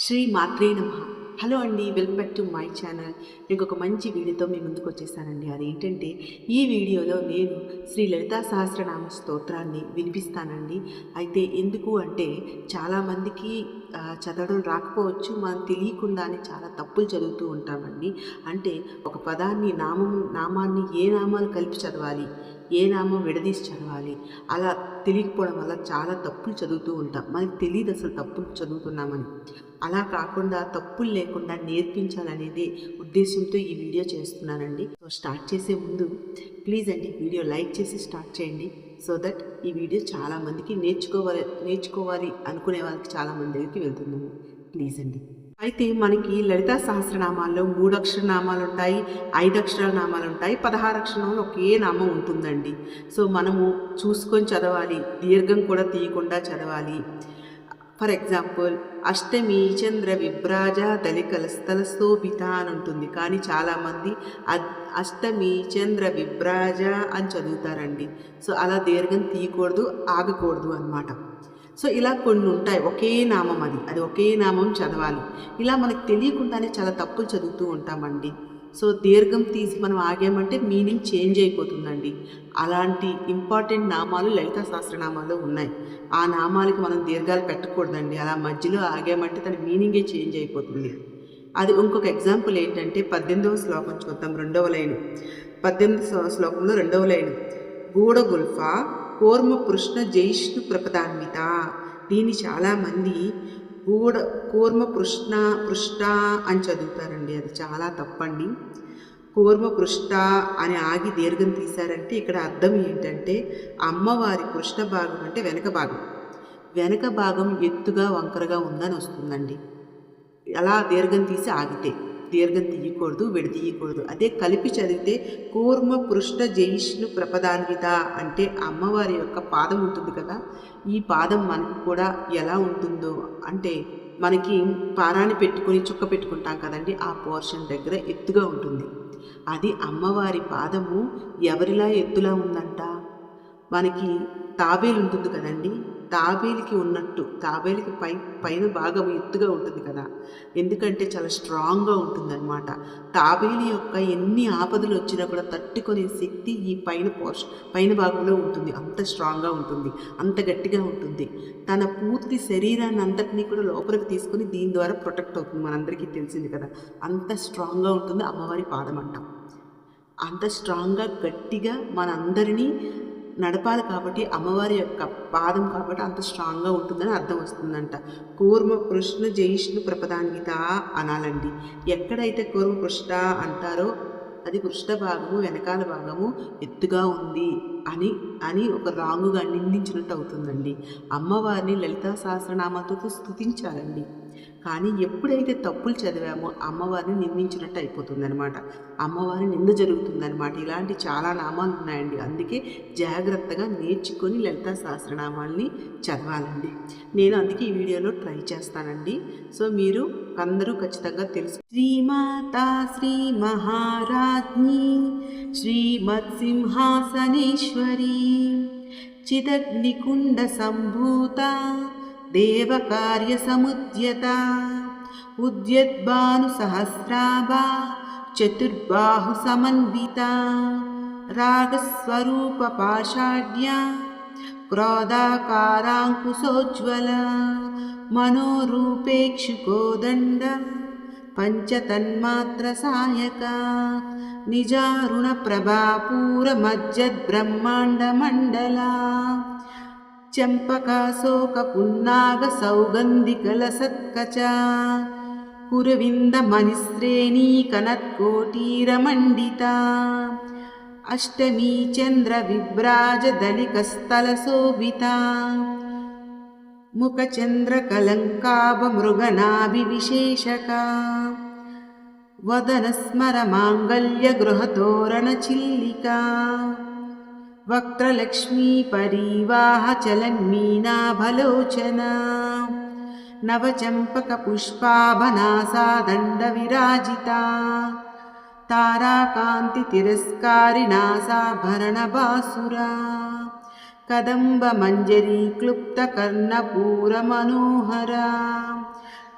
శ్రీ మాత్రే నమః. హలో అండి, welcome back to my channel. నేను ఒక మంచి వీడియోతో మీ ముందుకు వచ్చేసానండి. అదేంటంటే ఈ వీడియోలో నేను శ్రీ లలితా సహస్రనామ స్తోత్రాన్ని వినిపిస్తానండి. అయితే ఎందుకు అంటే చాలామందికి చదవడం రాకపోవచ్చు, మనం తెలియకుండానే చాలా తప్పులు చదువుతూ ఉంటామండి. అంటే ఒక పదాన్ని నామాన్ని ఏ నామాలు కలిపి చదవాలి, ఏ నామం విడదీసి చదవాలి, అలా తెలియకపోవడం వల్ల చాలా తప్పులు చదువుతూ ఉంటాం. మనకి తెలియదు అసలు తప్పులు చదువుతున్నామని. అలా కాకుండా తప్పులు లేకుండా నేర్పించాలనేది ఉద్దేశంతో ఈ వీడియో చేస్తున్నానండి. సో స్టార్ట్ చేసే ముందు ప్లీజ్ అండి వీడియో లైక్ చేసి స్టార్ట్ చేయండి. సో దట్ ఈ వీడియో చాలామందికి నేర్చుకోవాలి అనుకునే వాళ్ళకి చాలామంది దగ్గరికి వెళ్తున్నాము. ప్లీజ్ అండి. అయితే మనకి లలితా సహస్రనామాల్లో 3 అక్షర నామాలు ఉంటాయి, 5 అక్షరాల నామాలు ఉంటాయి, 16 అక్షర నామాలు ఒకే నామం ఉంటుందండి. సో మనము చూసుకొని చదవాలి, దీర్ఘం కూడా తీయకుండా చదవాలి. ఫర్ ఎగ్జాంపుల్ అష్టమి చంద్ర విభ్రాజ దళికలస్థలశోభిత అని ఉంటుంది, కానీ చాలామంది అష్టమి చంద్ర విభ్రాజ అని చదువుతారండి. సో అలా దీర్ఘం తీయకూడదు, ఆగకూడదు అన్నమాట. సో ఇలా కొన్ని ఉంటాయి, ఒకే నామం అది ఒకే నామం చదవాలి. ఇలా మనకు తెలియకుండానే చాలా తప్పులు చదువుతూ ఉంటామండి. సో దీర్ఘం తీసి మనం ఆగామంటే మీనింగ్ చేంజ్ అయిపోతుందండి. అలాంటి ఇంపార్టెంట్ నామాలు లలితా సహస్రనామాల్లో ఉన్నాయి. ఆ నామాలకి మనం దీర్ఘాలు పెట్టకూడదండి. అలా మధ్యలో ఆగామంటే దాని మీనింగే చేంజ్ అయిపోతుంది. అది ఇంకొక ఎగ్జాంపుల్ ఏంటంటే 18వ శ్లోకం చూద్దాం. 2వ లైన్, 18వ శ్లోకంలో 2వ లైన్, గూఢగుల్ఫా కూర్మ పృష్ణ జైష్ణు ప్రపదాన్విత. దీన్ని చాలామంది కూర్మ పృష్ట అని చదువుతారండి. అది చాలా తప్పండి. కూర్మ పృష్ట అని ఆగి దీర్ఘం తీశారంటే ఇక్కడ అర్థం ఏంటంటే అమ్మవారి పృష్ఠ భాగం అంటే వెనక భాగం ఎత్తుగా వంకరగా ఉందని వస్తుందండి. అలా దీర్ఘం తీసి ఆగితే దీర్ఘం తీయకూడదు, విడదీయకూడదు. అదే కలిపి చదివితే కూర్మ పృష్ఠ జైష్ణు ప్రపదాన్విత అంటే అమ్మవారి యొక్క పాదం ఉంటుంది కదా, ఈ పాదం మనకు కూడా ఎలా ఉంటుందో అంటే మనకి పారాన్ని పెట్టుకొని చుక్క పెట్టుకుంటాం కదండి, ఆ పోర్షన్ దగ్గర ఎత్తుగా ఉంటుంది. అది అమ్మవారి పాదము ఎవరిలా ఎత్తులా ఉందంట, మనకి తాబేలు ఉంటుంది కదండి, తాబేలికి ఉన్నట్టు, తాబేలికి పైన భాగం ఎత్తుగా ఉంటుంది కదా, ఎందుకంటే చాలా స్ట్రాంగ్గా ఉంటుందన్నమాట. తాబేలి యొక్క ఎన్ని ఆపదలు వచ్చినా కూడా తట్టుకునే శక్తి ఈ పైన భాగంలో ఉంటుంది. అంత స్ట్రాంగ్గా ఉంటుంది, అంత గట్టిగా ఉంటుంది. తన పూర్తి శరీరాన్ని అంతటినీ కూడా లోపలికి తీసుకొని దీని ద్వారా ప్రొటెక్ట్ అవుతుంది. మనందరికీ తెలిసింది కదా, అంత స్ట్రాంగ్గా ఉంటుంది అమ్మవారి పాదం అంటాం. అంత స్ట్రాంగ్గా గట్టిగా మనందరినీ నడపాలి కాబట్టి అమ్మవారి యొక్క పాదం కాబట్టి అంత స్ట్రాంగ్గా ఉంటుందని అర్థం వస్తుందంట. కూర్మ పృష్ణ జైష్ణు ప్రపదాన్విత అనాలండి. ఎక్కడైతే కూర్మ పృష్ఠ అంటారో అది పృష్ఠ భాగము వెనకాల భాగము ఎత్తుగా ఉంది అని ఒక రాంగుగా నిందించినట్టు అవుతుందండి. అమ్మవారిని లలితా సహస్రనామాలతో స్తుతించాలండి. కానీ ఎప్పుడైతే తప్పులు చదివామో అమ్మవారిని నిందించినట్టు అయిపోతుంది అనమాట, అమ్మవారి నింద జరుగుతుందనమాట. ఇలాంటి చాలా నామాలు ఉన్నాయండి. అందుకే జాగ్రత్తగా నేర్చుకొని లలితా సహస్రనామాల్ని చదవాలండి. నేను అందుకే ఈ వీడియోలో ట్రై చేస్తానండి. సో మీరు అందరూ ఖచ్చితంగా తెలుసు. శ్రీమాతా శ్రీ మహారాజ్ఞి శ్రీమత్సింహాసనేశ్వరి చిదగ్నికుండ సంభూత దేవకార్య సముద్యత ఉద్యద్భాను సహస్రాభా చతుర్బాహు సమన్విత రాగస్వరూప పాషాఢ్య క్రోధాకారాంకుశోజ్వల మనోరూపేక్షుకోదండ పంచతన్మాత్ర సాయక నిజారుణ ప్రభాపూర మజ్జద్బ్రహ్మాండ మండల చంపకాశోక పున్నాగ సౌగంధికల సత్కచ కురవింద మణిశ్రేణీ కనత్కోటీరమండిత అష్టమీ చంద్ర విభ్రాజ దళికస్థల శోభిత ముఖచంద్ర కలంకాభ మృగనాభి విశేషక వదన స్మర మాంగళ్య గృహతోరణ చిల్లికా వక్త్రలక్ష్మీ పరీవాహ చలన్మీనాభలోచన నవచంపక పుష్పాభనాసాదండ విరాజిత తారాకాంతి తిరస్కారిణాసాభరణ బాసురా కదంబ మంజరీ క్లుప్త కర్ణపూర మనోహర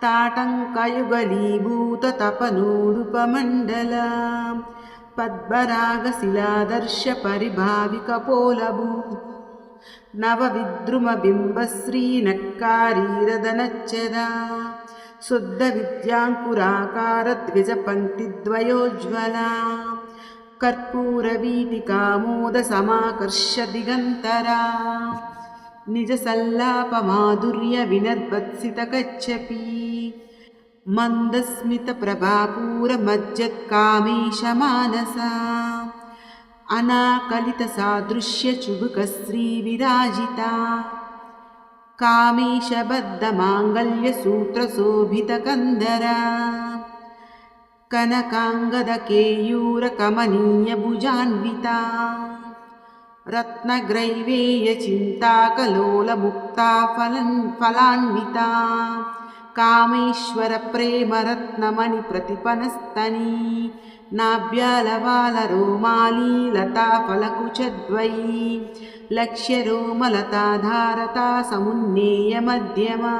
ताटङ्कयुगलीभूततपनूरुपमण्डला पद्मरागशिलादर्शपरिभाविकपोलभू नवविद्रुमबिम्बश्रीनक्कारीरदनच्चदा शुद्धविद्याङ्कुराकारद्विजपङ्क्तिद्वयोज्ज्वला कर्पूरवीटिकामोदसमाकर्ष्य दिगन्तरा निजसल्लापमाधुर्यविनद्वत्सितकच्छपी मन्दस्मितप्रभापूरमज्जत्कामेशमानसा अनाकलितसादृश्यचुबुकश्रीविराजिता कामेशबद्धमाङ्गल्यसूत्रशोभितकन्दरा कनकाङ्गदकेयूरकमनीयभुजान्विता रत्नग्रैवेयचिन्ताकलोलमुक्ता फलान्विता कामेश्वरप्रेमरत्नमणिप्रतिपनस्तनी नाभ्यालवालरोमाली लताफलकुचद्वयी लक्ष्यरोमलताधारता समुन्नेयमध्यमा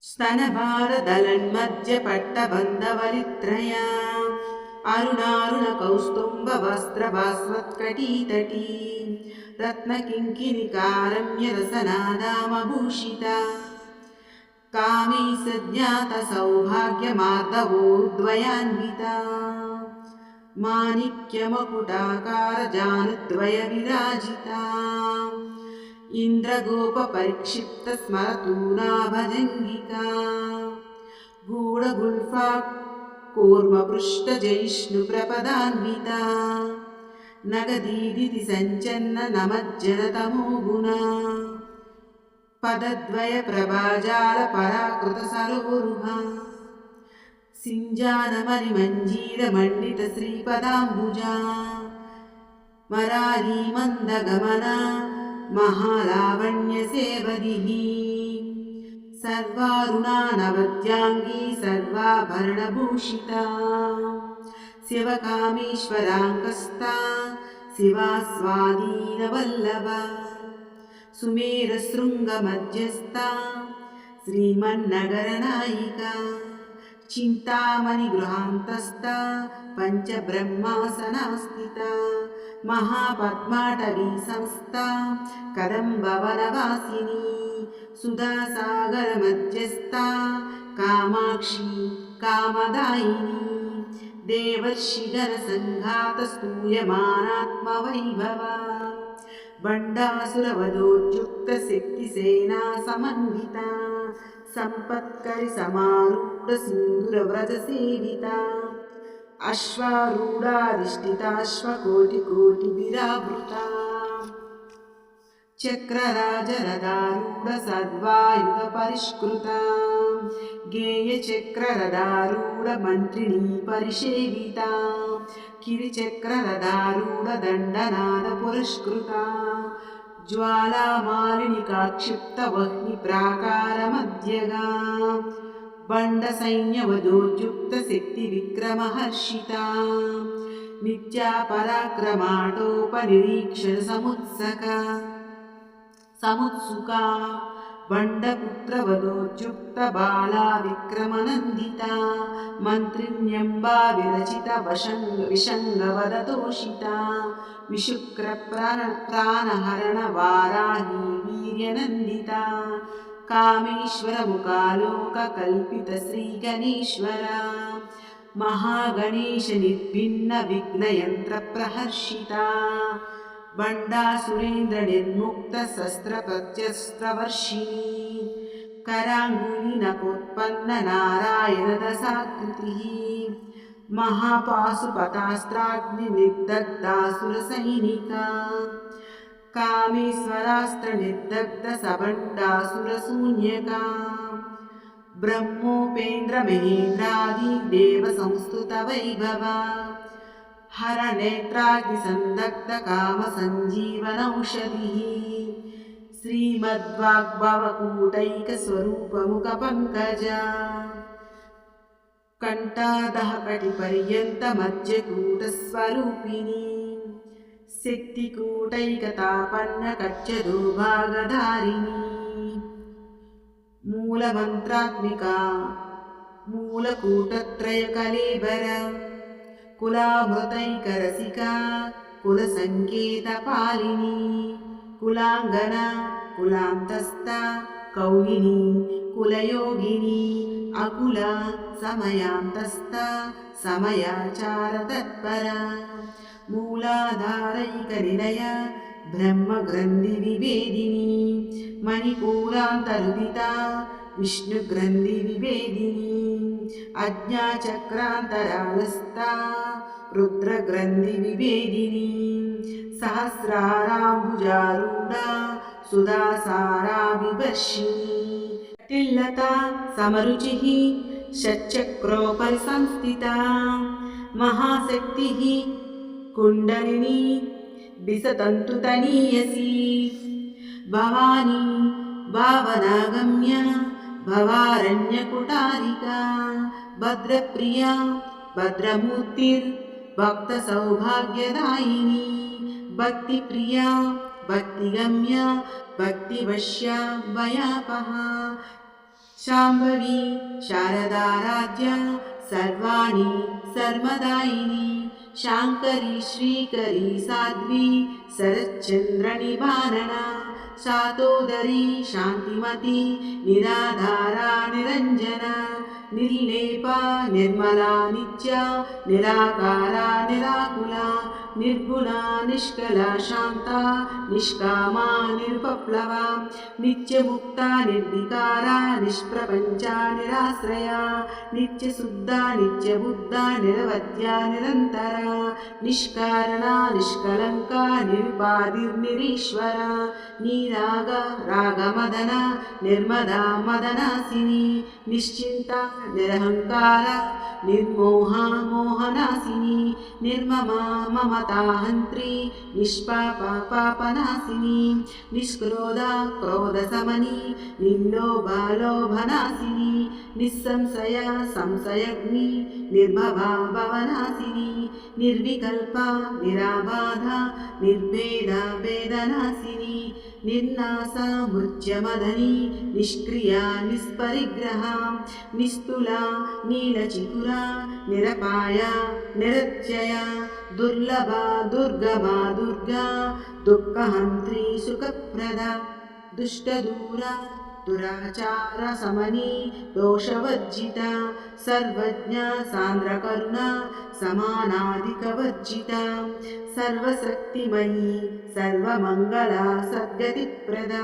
स्तनभारदलन्मध्यपट्टबन्धवलित्रया अरुणारुणकौस्तुम्भवस्त्रभास्वत्कटीतटी रत्नकिङ्किणिकारम्यरसनादामभूषिता कामे सज्ञातसौभाग्यमार्दवोर्द्वयान्विता माणिक्यमकुटाकारजानुद्वयविराजिता इन्द्रगोपपरिक्षिप्तस्मरतूनाभजङ्गिका गूढगुल्फा कूर्मपृष्ठजैष्णुप्रपदान्विता नगदीदिति सञ्चन्न नमज्जनतमो गुणा पदद्वयप्रभाजालपराकृतसरोरुहा सिञ्जानमणिमञ्जीरमण्डितश्रीपदाम्बुजा मरारीमन्दगमना महालावण्यसेवदिः सर्वारुणानवद्याङ्गी सर्वाभरणभूषिता शिवकामेश्वराङ्कस्ता शिवास्वादीनवल्लभा सुमेरशृङ्गमध्यस्था श्रीमन्नगरनायिका चिन्तामणिगृहान्तस्था पञ्चब्रह्मासनास्थिता महापद्माटवी संस्था कदम्बवनवासिनी सुधासागरमध्यस्था कामाक्षी कामदायिनी देवर्षिगणसङ्घातस्तूयमानात्मवैभवा बण्डासुरवधोद्युक्तशक्तिसेना समन्विता सम्पत्करिसमारूढसिन्दूरव्रजसेविता अश्वारूढाधिष्ठिताश्वकोटिकोटिभिरावृता चक्रराजरथारूढसद्वायुधपरिष्कृता गेयचक्ररथारूढमन्त्रिणी परिसेविता किरिचक्ररथारूढदण्डनादपुरस्कृता ज्वालामालिनिकाक्षिप्तवह्निप्राकारमध्यगा बण्डसैन्यवधोद्युक्तशक्तिविक्रमहर्षिता नित्यापराक्रमाटोपनिरीक्षणसमुत्सका समुत्सुका बण्डपुत्रवधोद्युक्तबाला विक्रमनन्दिता मन्त्रिण्यम्बा विरचिता विषङ्गवदतोषिता विशुक्रप्राणहरणवाराही वीर्यनन्दिता कामेश्वरमुखालोककल्पितश्रीगणेश्वरा महागणेशनिर्भिन्नविघ्नयन्त्रप्रहर्षिता बण्डासुरेन्द्रनिर्मुक्तशस्त्रप्रत्यस्त्रवर्षिणी कराङ्गुलिनकोत्पन्ननारायणदशाकृतिः महापाशुपतास्त्राग्निनिर्दग्धासुरसैनिका कामेश्वरास्त्रनिर्दग्धसबण्डासुरशून्यका ब्रह्मोपेन्द्रमहेन्द्रादिदेवसंस्तुतवैभवा हरनेत्राग्निसन्दग्धकामसञ्जीवनौषधिः श्रीमद्वाग्भवकूटैकस्वरूपमुखपङ्कजा कण्ठादहकटिपर्यन्तमध्यकूटस्वरूपिणी शक्तिकूटैकतापन्नकच्चदुर्भागधारिणी मूलमन्त्रात्मिका मूलकूटत्रयकलेबर कुलामृतैकरसिका कुलसङ्केतपालिनी कुलाङ्गना कुलान्तस्था कौलिनी कुलयोगिनी अकुला समयान्तस्था समयाचारतत्परा मूलाधारैकनिलया ब्रह्मग्रन्थिविभेदिनी मणिपूरान्तरुदिता विष्णुग्रन्थिविभेदिनी अज्ञाचक्रान्तरालस्था रुद्रग्रन्थिविभेदिनी सहस्राराम्बुजारूढा सुधासारा विवर्षिणी तिल्लता समरुचिः षट्चक्रोपरि संस्थिता महाशक्तिः कुण्डलिनी विसतन्तुतनीयसी भवानी भावनागम्य भवारण्यकुटारिका भद्रप्रिया भद्रमूर्तिर्भक्तसौभाग्यदायिनी भक्तिप्रिया भक्तिगम्या भक्तिवश्या भयापहा शाम्भवी शारदाराध्या सर्वाणि सर्वदायिनी शाङ्करी श्रीकरी साध्वी शरच्चन्द्रनिवारणा शातोदरी शान्तिमती निराधारा निरञ्जना निर्लेपा निर्मला नित्या निराकारा निराकुला निर्गुणा निष्कला शान्ता निष्कामा निर्पप्लवा नित्यमुक्ता निर्विकारा निष्प्रपञ्चा निराश्रया नित्यशुद्धा नित्यबुद्धा निरवध्या निरन्तरा निष्कारणा निष्कलङ्का निरुपाधिर्निरीश्वरा निराग रागमदना निर्मदा मदनासिनी निश्चिन्ता निरहङ्कारा निर्मोहा मोहनासिनी निर्ममा ममताहन्त्री निष्पापा पापनासिनी निष्क्रोधा क्रोधशमनी निर्लोभा लोभनासिनी निस्संशया संशयग्नि निर्भवा भवनासिनी निर्विकल्पा निराबाधा निर्भेदा वेदनासिनी निर्नासा मृत्यमदनी निष्क्रिया निष्परिग्रहा निस्तुला नीलचिकुरा निरपाया निरत्यया दुर्लभा दुर्गमा दुर्गा दुःखहन्त्री सुखप्रदा दुष्टदूरा दुराचारशमनी दोषवर्जिता सर्वज्ञा सान्द्रकरुणा समानाधिकवर्जिता सर्वशक्तिमयी सर्वमङ्गला सद्गतिप्रदा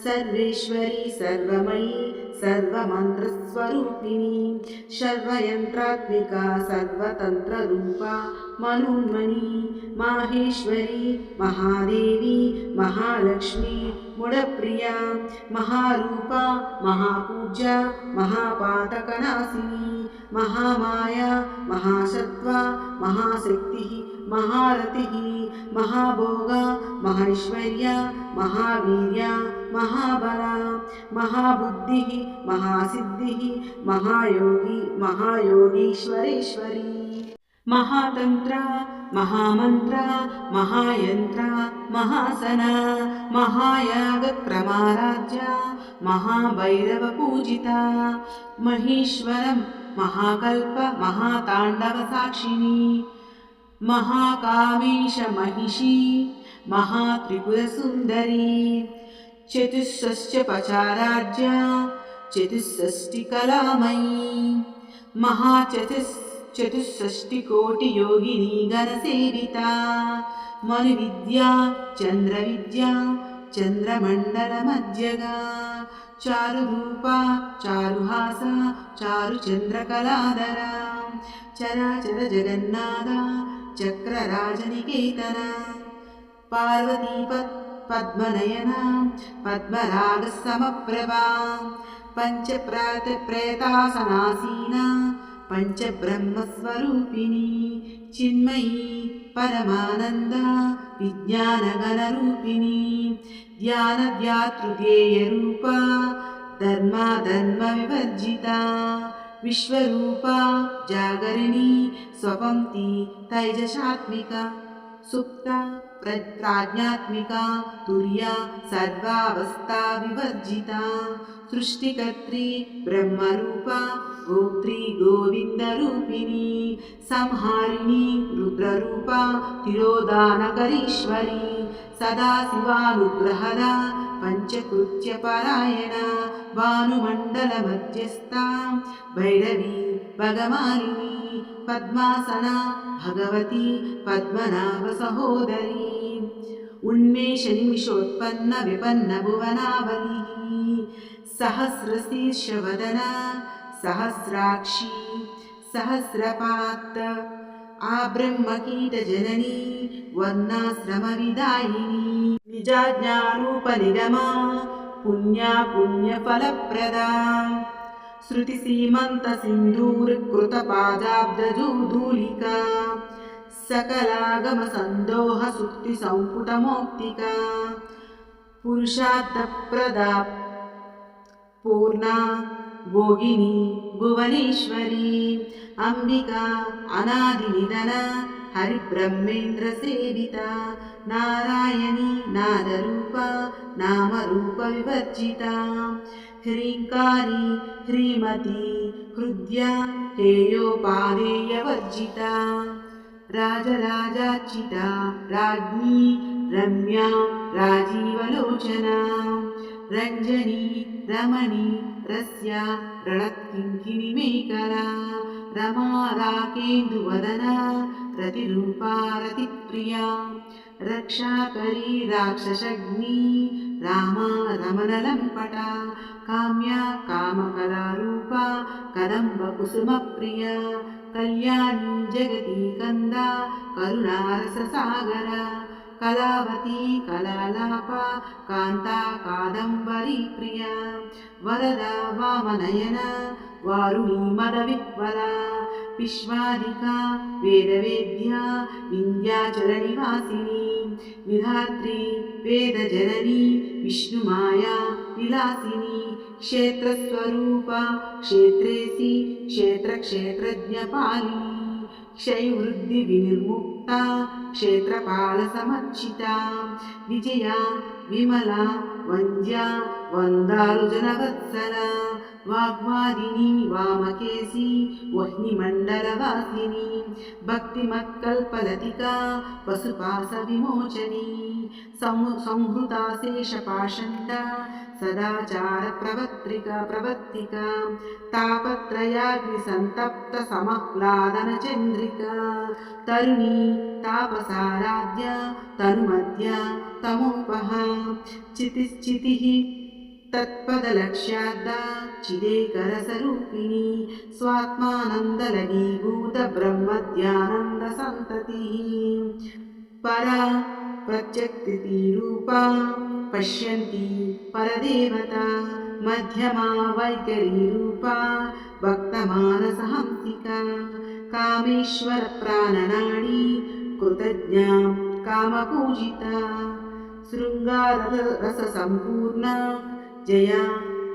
सर्वेश्वरी सर्वमयी सर्वमन्त्रस्वरूपिणी सर्वयन्त्रात्मिका सर्वतन्त्ररूपा मनोन्मनी माहेश्वरी महादेवी महालक्ष्मी मुडप्रिया महारूपा महापूज्या महापातकनाशिनी महामाया महासत्त्वा महाशक्तिः महारतिः महाभोगा महैश्वर्या महावीर्या महाबला महाबुद्धिः महासिद्धिः महायोगी महायोगीश्वरेश्वरी महातंत्र महामंत्र महायंत्र महासना महायागक्रमाराध्या महाभैरव पूजिता महेश्वरं महाकल्प महातांडव साक्षिणी महाकामेश महिषी महात्रिपुरसुन्दरी चतुष्षष्ट्यपचाराज्या चतुष्षष्टिकलामयी चतुष्षष्टिकोटियोगिनी गणसेविता मनुविद्या चन्द्रविद्या चन्द्रमण्डलमध्यगा चारुरूपा चारुहासा चारुचन्द्रकलाधरा चराचर जगन्नाथा चक्रराजनिकेतना पार्वती पद्मनयना पद्मरागसमप्रभा पञ्चप्रेतासनासीना पञ्चब्रह्मस्वरूपिणी चिन्मयी परमानन्दा विज्ञानगणरूपिणी ध्यानध्यातृध्येयरूपा धर्मविवर्जिता विश्वरूपा जागरिणी स्वपंक्ति तैजसात्मिका सुप्ता प्राज्ञात्मिका तुर्या सर्वावस्था विवर्जिता सृष्टिकर्त्री ब्रह्मरूपा गोत्री गोविन्दरूपिणी संहारिणी रुद्ररूपा तिरोदानकरीश्वरी सदाशिवानुग्रहदा पञ्चकृत्यपरायणा भानुमण्डलमध्यस्था भैरवी भगमालिनी पद्मासना भगवती पद्मनाभसहोदरी उन्मेषनिमिषोत्पन्न विपन्नभुवनावलिः सहस्रशीर्षवदना सहस्राक्षी सहस्रपात् आब्रह्मकीटजननी वर्णाश्रमविदायिनी निजाज्ञारूपनिगमा पुण्या पुण्यफलप्रदा श्रुतिसीमन्तसिन्धूरकृतपादाब्दजूधूलिका सकलागमसन्दोहसुक्तिसम्पुटमौक्तिका पुरुषार्थप्रदा पूर्णा भोगिनी भुवनेश्वरी अंबिका अनादिनिधना हरिब्रह्मेन्द्रसेविता नारायणी नादरूपा नामरूपविवर्जिता ह्रीङ्कारी ह्रीमती हृद्या हेयोपादेयवर्जिता राजराजार्चिता राज्ञी रम्या राजीवलोचना रञ्जनी रमणी रस्या रणत्किङ्किणीमेकला रमा राकेन्दुवदना रतिरूपा रतिप्रिया रक्षाकरी राक्षसग्नी रामा रमणलम्पटा काम्या कामकलारूपा कदम्बकुसुमप्रिया कल्याणी जगती कन्दा करुणारससागरा कलावती कलालापा कान्ता कादम्बरी प्रिया वरदा वामनयना वारुणी मदविह्वला विश्वादिका वेदवेद्या विन्ध्याचलनिवासिनी विधात्री वेदजननी विष्णुमाया विलासिनी क्षेत्रस्वरूपा क्षेत्रेसी क्षेत्रक्षेत्रज्ञपालिनी क्षयवृद्धिविनिर्मुक्ता क्षेत्रपालसमर्चिता विजया विमला वन्द्या वन्दारुजनवत्सला वाग्वादिनी वामकेशी वह्निमण्डलवासिनी भक्तिमत्कल्पलतिका पशुपाशविमोचनी संहृता शेषपाषण्डा सदाचारप्रवर्तिका तापत्रयाग्निसन्तप्तसमह्लादनचन्द्रिका तरुणी तापसाराध्या तनुमध्या तमोपहा चितिश्चितिः तत्पदलक्ष्याद्धा चिदेकरसरूपिणी स्वात्मानन्दलघीभूतब्रह्मध्यानन्दसन्ततिः परा प्रत्यक्तिरूपा पश्यन्ती परदेवता मध्यमा वैखरीरूपा भक्तमानसहंसिका कामेश्वरप्राणनाडी कृतज्ञा कामपूजिता शृङ्गाररससम्पूर्णा जया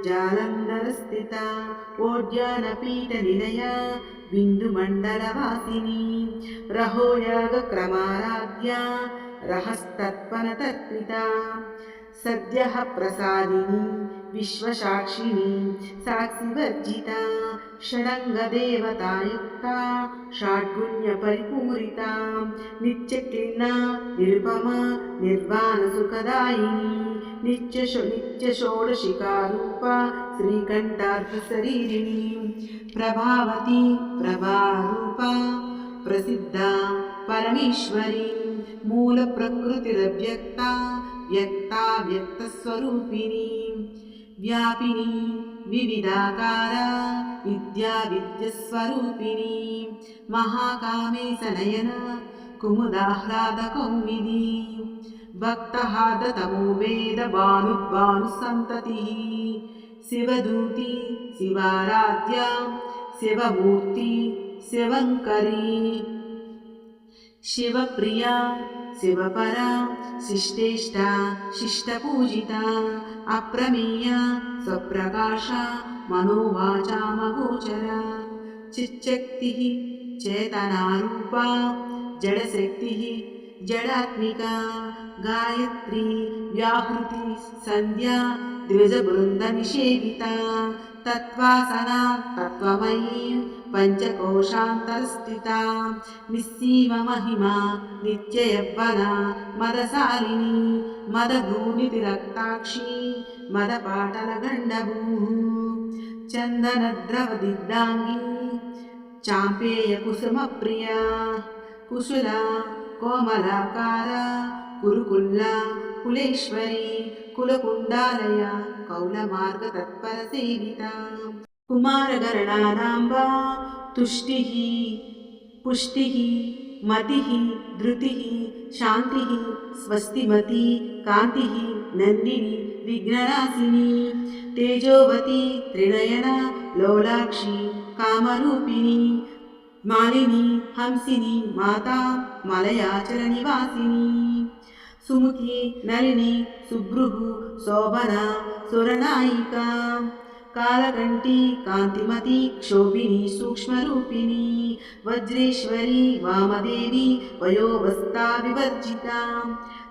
जालन्धरस्थिता ओड्यानपीठनिलया बिन्दुमण्डलवासिनी रहोयागक्रमाराध्या रहस्तत्पनतर्पिता सद्यः प्रसादिनी विश्वसाक्षिणी साक्षिवर्जिता षडङ्गदेवतायुक्ता षड्गुण्यपरिपूरिता नित्यक्लिन्ना निरुपमा निर्वाणसुखदायिनी नित्यषोडशिकारूपा श्रीकण्ठार्थशरीरिणी प्रभावती प्रभारूपा प्रसिद्धा परमेश्वरी मूलप्रकृतिरव्यक्ता व्यक्ता व्यक्तस्वरूपिणी व्यापिनी विविधाकारा विद्या विद्यस्वरूपिणी महाकामेशनयना कुमुदाह्लादकौमुदी भक्तहादतमो वेदभानुसन्ततिः शिवदूती शिवाराध्या शिवमूर्ति शिवङ्करी शिवप्रिया शिवपरा शिष्टेष्टा शिष्टपूजिता अप्रमेया स्वप्रकाशा मनोवाचामगोचरा चिच्शक्तिः चेतनारूपा जडशक्तिः जडात्मिका गायत्री व्याहृति संध्या द्विजवृन्दनिषेविता तत्त्वासना तत्त्वमयी पञ्चकोशान्तरस्थिता निस्सीममहिमा नित्ययौवना मदशालिनी मदभूनितिरक्ताक्षी मदपाटलगण्डभूः चन्दनद्रवदिग्धाङ्गी चाम्पेयकुसुमप्रिया कुशला कोमलाकारा कुरुकुल्ला कुलेश्वरी कुलकुण्डालया कौलमार्गतत्परसेविता कुमारगणनानाम्बा तुष्टिः पुष्टिः मतिः धृतिः शान्तिः स्वस्तिमती कान्तिः नन्दिनी विघ्ननाशिनी तेजोवती त्रिनयना लोलाक्षी कामरूपिणी मालिनी हंसिनी माता मलयाचलनिवासिनी सुमुखी नलिनी सुभ्रुः शोभना सुरनायिका कालकण्ठी कान्तिमती क्षोभिनी सूक्ष्मरूपिणी वज्रेश्वरी वामदेवी वयोवस्था विवर्जिता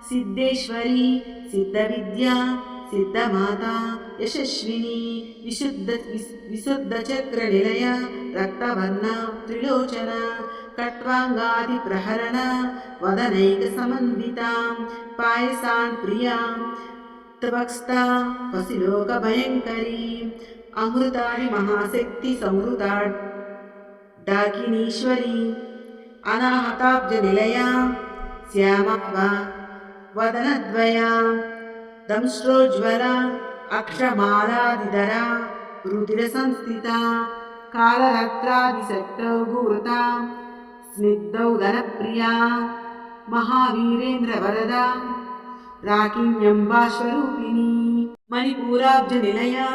सिद्धेश्वरी सिद्धविद्या सिद्धमाता यशस्विनी विशुद्धचक्रनिलया रक्तवर्णा त्रिलोचना कट्वाङ्गादिप्रहरण वदनैकसमन्विता पायसान् प्रियां त्वक्स्ता पसिलोकभयङ्करी अमृतादिमहाशक्तिसंहृता डाकिनीश्वरी अनाहताब्जनिलया श्यामा वदनद्वया दंष्ट्रोज्ज्वला अक्षमालादिधरा रुधिरसंस्थिता कालरात्रादिशक्तौघुवृता स्निग्धौदनप्रिया महावीरेन्द्रवरदा राकिण्यम्बाश्वरूपिणी मणिपूराब्जनिलया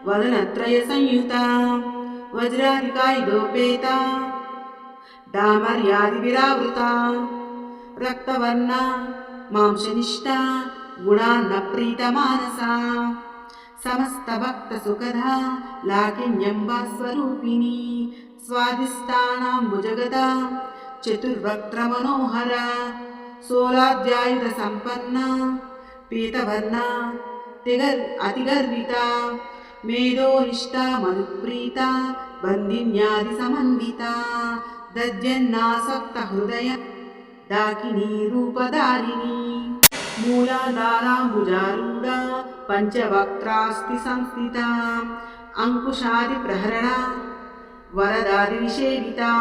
वदनत्रयसंयुता वज्रादिकायुधोपेता डामर्यादिविरावृता रक्तवर्णा मांसनिष्ठा गुणान्नप्रीतमानसा समस्तभक्तसुखदा लाकिन्यम्बास्वरूपिणी स्वादिष्टानाम्बुजगदा चतुर्वक्त्रमनोहरा सोलाध्यायुधसम्पन्ना पीतवर्णा अतिगर्विता मेधोनिष्ठा मनुप्रीता बन्दिन्यादिसमन्विता दद्यन्नासक्तहृदया डाकिनी रूपधारिणी मूलाधाराम्बुजारूढा पञ्चवक्त्रास्ति संस्थिता अंकुशादिप्रहरणा वरदादिनिषेविता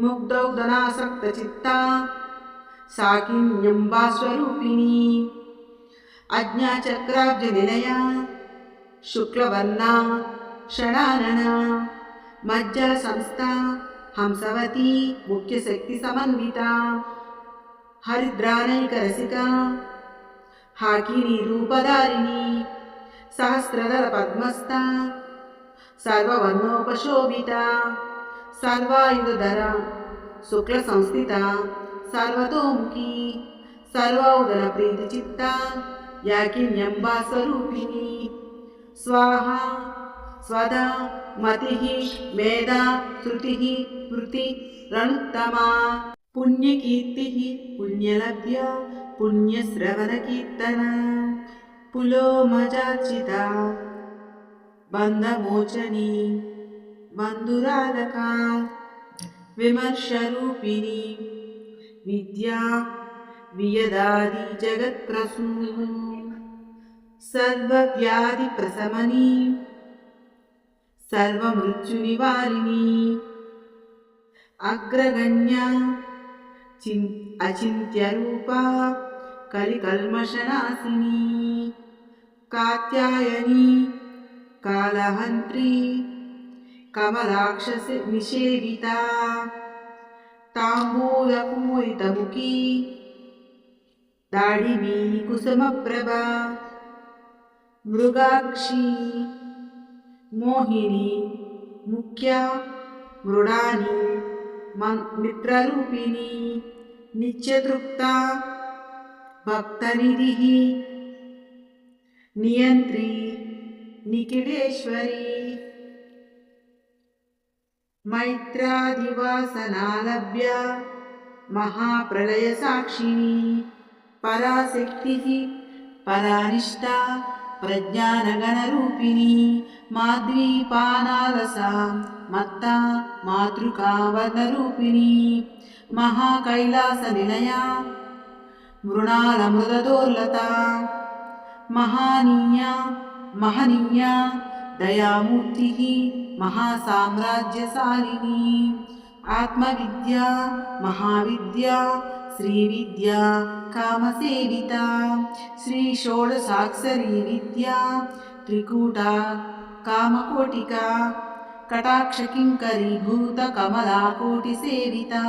मुग्धौदनासक्तचित्ता साकिन्यम्बास्वरूपिणी अज्ञाचक्राब्जनिलया शुक्लवर्णा षडानना मज्जासंस्था हंसवती मुख्यशक्तिसमन्विता हरिद्रानैकरसिका हाकिनी रूपधारिणी सहस्रदलपद्मस्था सर्ववर्णोपशोभिता सर्वायुधधरा शुक्लसंस्थिता सर्वतोमुखी सर्वौदनप्रीतिचित्ता याकिन्यम्बास्वरूपिणी स्वाहा स्वदा मतिः मेधा श्रुतिः स्मृति रणुत्तमा पुण्यकीर्तिः पुण्यलभ्या पुण्यश्रवणकीर्तना पुलोमजार्चिता बन्धमोचनी बन्धुरालका विमर्शरूपिणी विद्या वियदादि जगत्प्रसूः सर्वव्याधिप्रशमनी सर्वमृत्युनिवारिणी अग्रगण्या अचिन्त्यरूपा कलिकल्मषनाशिनी कात्यायनी कालहन्त्री कमलाक्षनिषेविता ताम्बूलपूरितमुखी दाडिनी कुसुमप्रभा मृगाक्षी मोहिनी मुख्या मृडानी मित्ररूपिणी नित्यतृप्ता भक्तनिधिः नियन्त्री निखिलेश्वरी मैत्रादिवासनालभ्या महाप्रलयसाक्षिणी पराशक्तिः परानिष्ठा प्रज्ञानगणरूपिणी माद्वीपानालसा मत्ता मातृकावनरूपिणी महाकैलासनिलया मृणालमृदोर्लता महनीया दयामूर्तिः महासाम्राज्यशालिनी आत्मविद्या महाविद्या श्रीविद्या कामसेविता श्रीषोडशाक्षरी विद्या त्रिकूटा कामकोटिका कटाक्षकिङ्करीभूतकमलाकोटिसेविता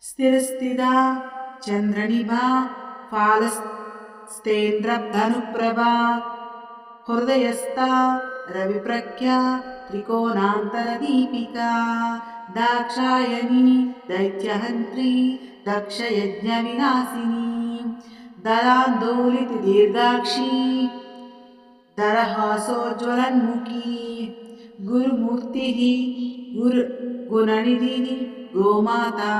स्थिरस्थिता चन्द्रनिभा फालस्तेन्द्रधनुप्रभा हृदयस्था रविप्रख्या त्रिकोणान्तरदीपिका दाक्षायणी दैत्यहन्त्री दक्षयज्ञविनाशिनी दरान्दोलितदीर्घाक्षी दरहासोज्ज्वलन्मुखी गुरुमूर्तिः गुणनिधिः गोमाता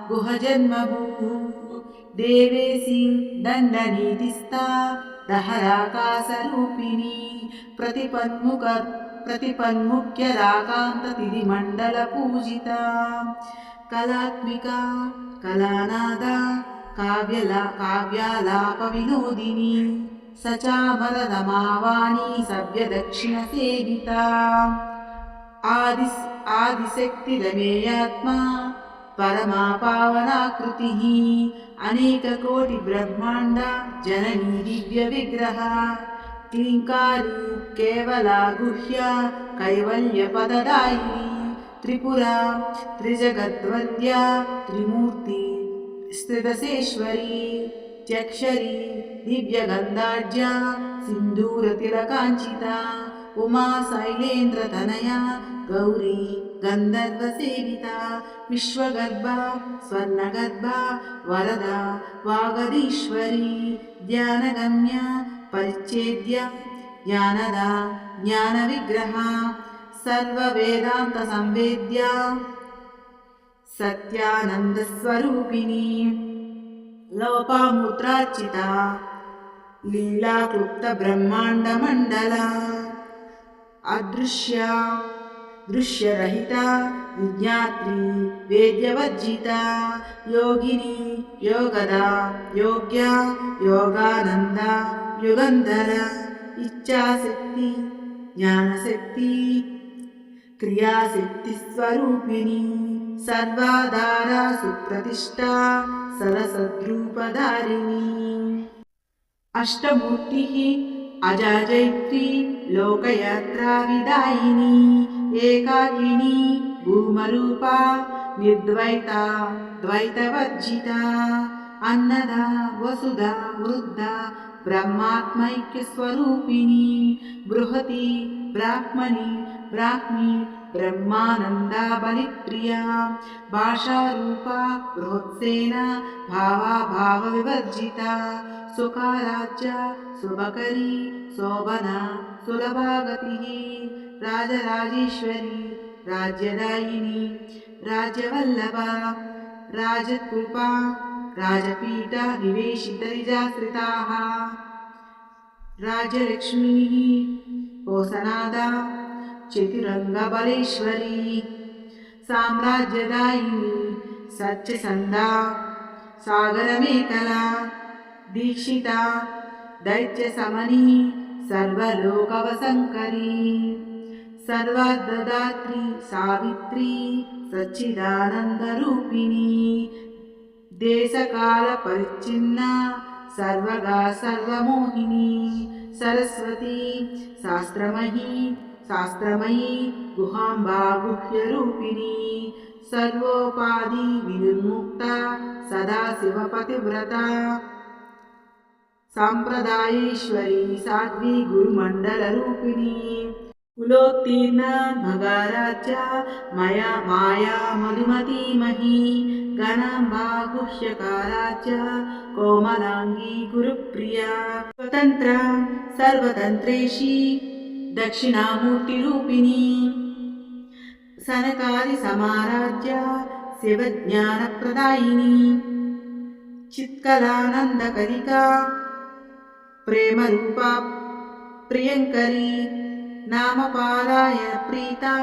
गुहजन्मभूः देवेशी दण्डनीतिस्था दहराकाशरूपिणी प्रतिपन्मुख्यराकान्ततिथिमण्डलपूजिता कलात्मिका कलानादा काव्यालापविनोदिनी सचामरदमावाणी सव्यदक्षिणसेविता आदिशक्तिरमेयात्मा परमा पावनाकृतिः अनेककोटिब्रह्माण्ड जननी दिव्यविग्रह क्लीङ्कारी केवला गुह्या कैवल्यपददायिनी त्रिपुरा त्रिजगद्वन्द्या त्रिमूर्ति स्त्रिदशेश्वरी त्यक्षरी दिव्यगन्धाढ्या सिन्दूरतिलकाञ्चिता उमा शैलेन्द्रतनया गौरी गन्धर्वसेविता विश्वगर्भा स्वर्णगर्भा वरदा वागदीश्वरी ध्यानगम्या परिच्छेद्या ज्ञानदा ज्ञानविग्रहा सर्ववेदान्तसंवेद्या सत्यानन्दस्वरूपिणी लोपामुद्रार्चिता लीलाक्लुप्तब्रह्माण्डमण्डला अदृश्या दृश्यरहिता विज्ञात्री वेद्यवर्जिता योगिनी योगदा योग्या योगानन्दा युगन्धर इच्छाशक्ति ज्ञानशक्ति क्रियाशक्तिस्वरूपिणी सर्वाधारा सुप्रतिष्ठा सरसद्रूपधारिणी अष्टमूर्तिः अजाजैत्री लोकयात्राविदायिनी एकाकिनी भूमरूपा निर्द्वैता द्वैतवर्जिता अन्नदा वसुधा वृद्धा ब्रह्मात्मैक्यस्वरूपिणी बृहती ब्राह्मणी ब्राह्मी ब्रह्मानन्दा बलिप्रिया भाषारूपा बृहत्सेना भावाभावविवर्जिता सुखाराज्या शुभकरी शोभना सुलभागतिः राजराजेश्वरी राज्यदायिनी राज्यवल्लभा राजकृपा राजपीठा निवेशितरिजाश्रिताः राज्यलक्ष्मीः कोसनादा चतुरङ्गबलेश्वरी साम्राज्यदायिनी सत्यसन्धा सागरमेखला दीक्षिता दैत्यशमनी सर्वलोकवसङ्करी सर्वदात्री सावित्री सच्चिदानन्दरूपिणी देशकालपरिच्छिन्ना सर्वगा सर्वमोहिनी सरस्वती शास्त्रमयी गुहाम्बा गुह्यरूपिणी सर्वोपाधि विनिर्मुक्ता सदाशिवपतिव्रता सांप्रदायेश्वरी साध्वी गुरुमण्डलरूपिणी कुलोत्तीर्णा भगाराज्या माया मधुमतीमही गणाम्बा गुह्यकाराज्या कोमलांगी गुरुप्रिया स्वतन्त्रा सर्वतन्त्रेशी दक्षिणामूर्तिरूपिणी सनकादिसमाराध्या शिवज्ञानप्रदायिनी चित्कलानन्दकलिका प्रेमरूपा प्रियङ्करी नामपारायण प्रीता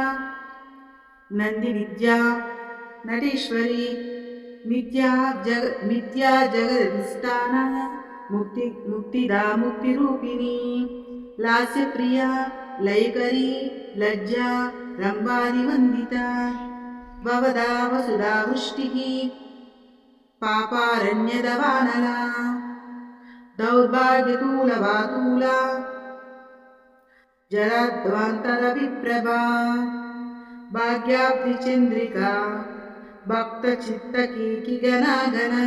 नन्दिविद्या नटेश्वरी मिथ्या जगदधिष्ठाना मुक्तिदा मुक्तिरूपिणी लास्यप्रिया लयकरी लज्जा रम्भादिवन्दिता भवदा वसुधा वृष्टिः पापारण्यदवानला दौर्भाग्यतूलवातूला जराध्वान्तरविप्रभा भाग्याब्धिचन्द्रिका भक्तचित्तकीकिगनागना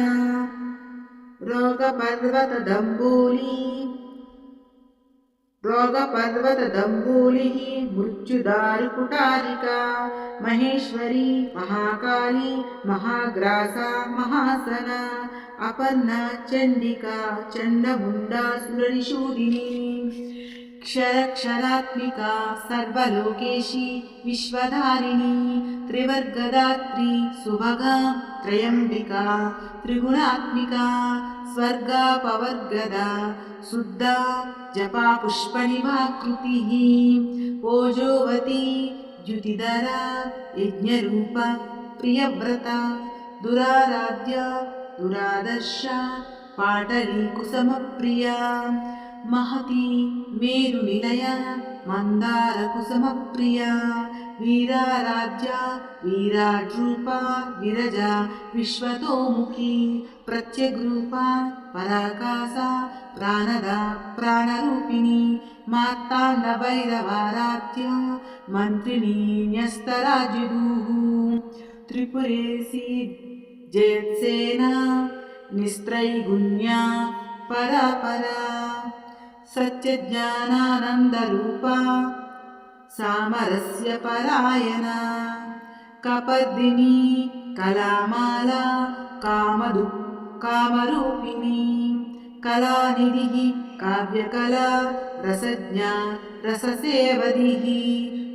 रोगपर्वतदम्बूलिः मृत्युदारुकुटारिका महेश्वरी महाकाली महाग्रासा महासना अपर्णा चण्डिका चण्डमुण्डा सुरनिषूदिनी क्षरक्षरात्मिका सर्वलोकेशी विश्वधारिणी त्रिवर्गदात्री सुभगा त्रयम्बिका त्रिगुणात्मिका स्वर्गापवर्गदा शुद्धा जपा पुष्पनिवाकृतिः ओजोवती द्युतिधरा यज्ञरूपा प्रियव्रता दुराराध्या दुरादर्शा पाटली कुसुमप्रिया महती मेरुनिलया मन्दारकुसुमप्रिया वीराराध्या वीराड्रूपा विरजा विश्वतोमुखी प्रत्यग्रूपा पराकासा प्राणदा प्राणरूपिणी मार्ताण्डभैरवाराध्या मन्त्रिणी न्यस्तराजुदुः त्रिपुरेशी जयत्सेना निस्त्रैगुण्या परापरा सत्यज्ञानानन्दरूपा सामरस्य परायणा कपर्दिनी कलामाला कामरूपिणी कलानिधिः काव्यकला रसज्ञा रससेवधिः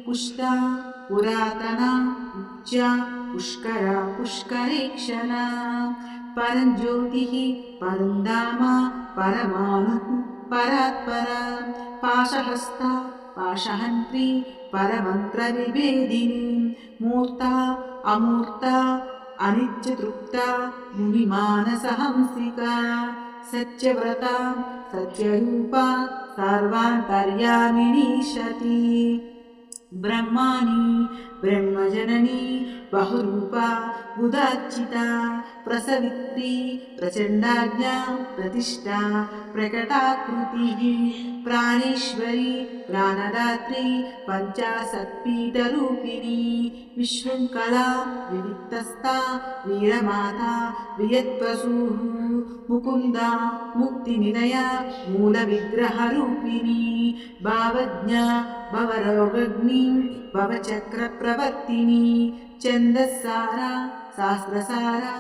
पुष्टा पुरातना उच्चा पुष्करा पुष्करेक्षणा परञ्ज्योतिः परन्धामा परमाणुः परात्परा पाशहस्ता पाशहन्त्री परमन्त्रविभेदिनी मूर्ता अमूर्ता अनित्यतृप्ता मुनिमानसहंसिका सत्यव्रता सत्यरूपा सर्वान्तर्यामिनी सती ब्रह्माणी ब्रह्मजननी बहुरूपा बुधार्चिता प्रसवित्री प्रचण्डाज्ञा प्रतिष्ठा प्रकटाकृतिः प्राणेश्वरी प्राणदात्री पञ्चाशत्पीठरूपिणी विशृङ्खला विविक्तस्था वीरमाता वियत्प्रसूः मुकुन्दा मुक्तिनिलया मूलविग्रहरूपिणी भावज्ञा भवरोगग्नी भवचक्रप्रवर्तिनी छन्दस्सारा शास्त्रसारा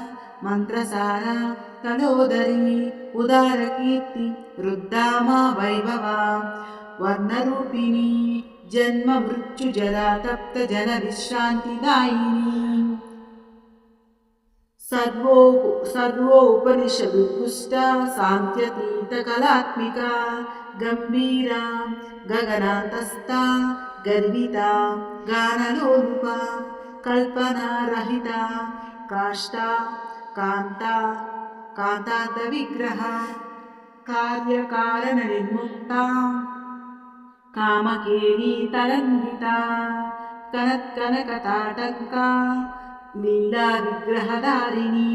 मन्त्रसारा तलोदरी उदारकीर्ति रुद्धामा वैभवा वर्णरूपिणी जन्म मृत्युजरा तप्तजनविश्रान्तिदायिनी सर्वोपनिषदुत्कृष्टा सान्त्यतीतकलात्मिका गम्भीरा गगनान्तस्था गर्विता गानलोलुपा कल्पनारहिता काष्ठा कान्ता कान्तार्थविग्रहा कार्यकारणनिर्मुक्ता कामकेली तरङ्गिता कनत्कनकताटङ्का लीलाविग्रहधारिणी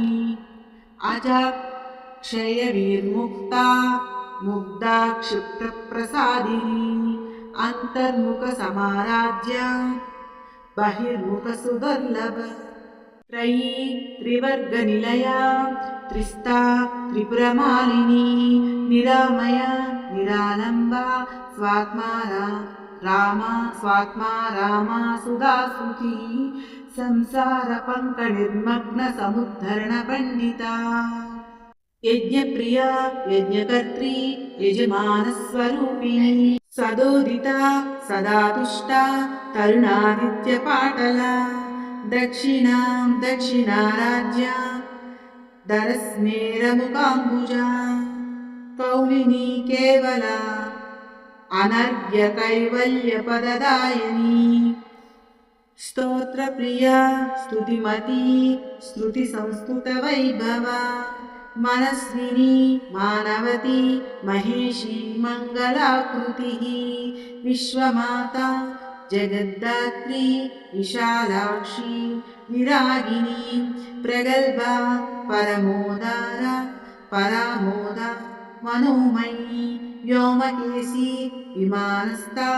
अजाक्षयविर्मुक्ता मुग्धा क्षिप्रप्रसादिनी अन्तर्मुखसमाराध्या बहिर्मुखसुदुर्लभ त्रयी त्रिवर्गनिलया त्रिस्ता त्रिपुरमालिनी निरामया निरालम्बा स्वात्मा रामा सुधासुती संसारपङ्कनिर्मग्नसमुद्धरणपण्डिता यज्ञप्रिया यज्ञकर्त्री यजमानस्वरूपिणी सदोदिता सदा तुष्टा तरुणादित्यपाटला दक्षिणां दक्षिणाराज्या दरस्मेरमुकाम्बुजा कौलिनी केवला अनर्घ्यकैवल्यपददायिनी स्तोत्रप्रिया स्तुतिमती स्तुतिसंस्तुतवैभवा मनस्विनी मानवती महेशी मङ्गलाकृतिः विश्वमाता जगद्धात्री विशालाक्षी विरागिणी प्रगल्भा परमोदारा परामोदा मनोमयी व्योमकेशी विमानस्था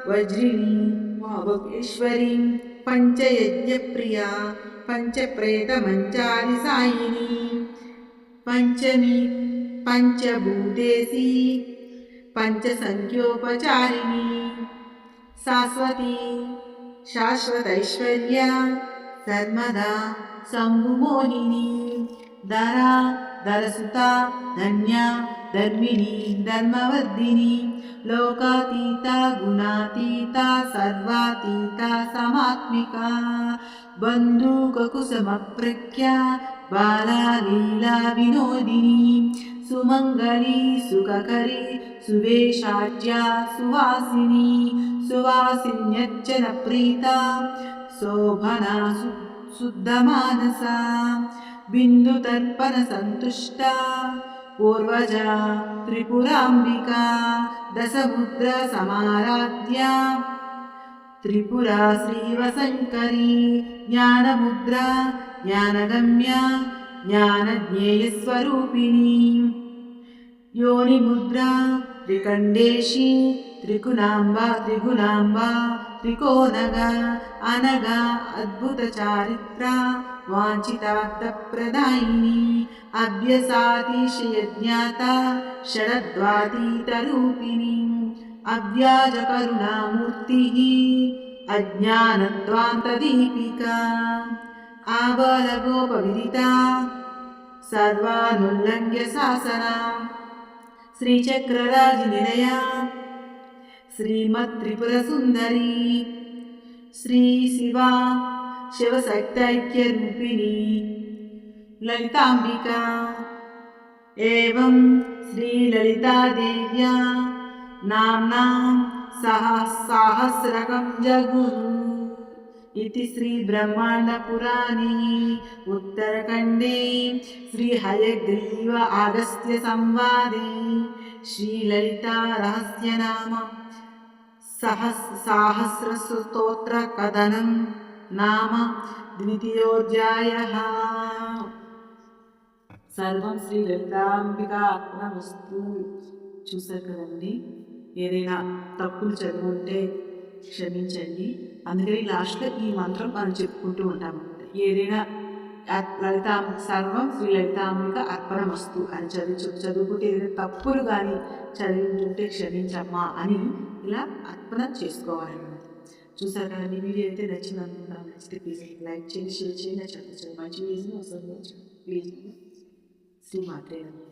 वज्रिणी मोहकेश्वरी पंचयज्ञप्रिया पंचप्रेतमञ्चादिसायिनी पंचमी पंचभूतेशी पंचसंख्योपचारिणी शाश्वती शाश्वतैश्वर्या सर्वदा शम्भुमोहिनी धरा धरसुता धन्या धर्मिणी धर्मवर्धिनी लोकातीता गुणातीता सर्वातीता समात्मिका बन्धुककुसुमप्रख्या बाला लीला विनोदिनी सुमङ्गली सुखकरी सुवेशाज्या सुवासिनी सुवासिन्यच्चन प्रीता शोभना शुद्धमानसा बिन्दुतर्पणसन्तुष्टा पूर्वजा त्रिपुराम्बिका दशमुद्रसमाराध्या त्रिपुरा श्रीवशङ्करी ज्ञानमुद्रा ज्ञानगम्या ज्ञानज्ञेयस्वरूपिणी योनिमुद्रा त्रिकण्डेशी त्रिगुणाम्बा त्रिगुणाम्बा त्रिकोणगा अनगा अद्भुतचारित्रा वाञ्छितार्थप्रदायिनी अभ्यसातिशयज्ञाता षडद्वातीतरूपिणी अव्याजकरुणामूर्तिः अज्ञानध्वान्तदीपिका आबालगोपविदिता सर्वानुल्लङ्घ्य शासना श्रीचक्रराजनिलया श्रीमत्त्रिपुरसुन्दरी श्रीशिवा शिवशक्तैक्यरूपिणी ललिताम्बिका एवं श्रीललितादेव्या नाम्नां सहस्रकं जगुः इति श्रीब्रह्माण्डपुराणे उत्तरखण्डे श्रीहयग्रीव अगस्त्यसंवादे श्रीललितारहस्यनाम सहस्रस्तोत्रकथनं नाम द्वितीयोऽध्यायः। సర్వం శ్రీ లలితాంబికా అర్పణమస్తు. చూసారు కదండి, ఏదైనా తప్పులు చదువుంటే క్షమించండి. అందుకని లాస్ట్లో ఈ మంత్రం మనం చెప్పుకుంటూ ఉంటాము. ఏదైనా సర్వం శ్రీ లలితాంబిక అర్పణమస్తు అని చదువుకుంటే ఏదైనా తప్పులు కానీ చదివింటుంటే క్షమించమ్మా అని ఇలా అర్పణ చేసుకోవాలన్నమాట. చూసారు కదండి, వీడియో అయితే నచ్చింది అనుకుంటున్నాను. నచ్చితే ప్లీజ్ లైక్ చేయండి, షేర్ చేయండి, చదువు మంచి వీడియోస్ వస్తుంది. ప్లీజ్ శ్రీమాత్రే నమః.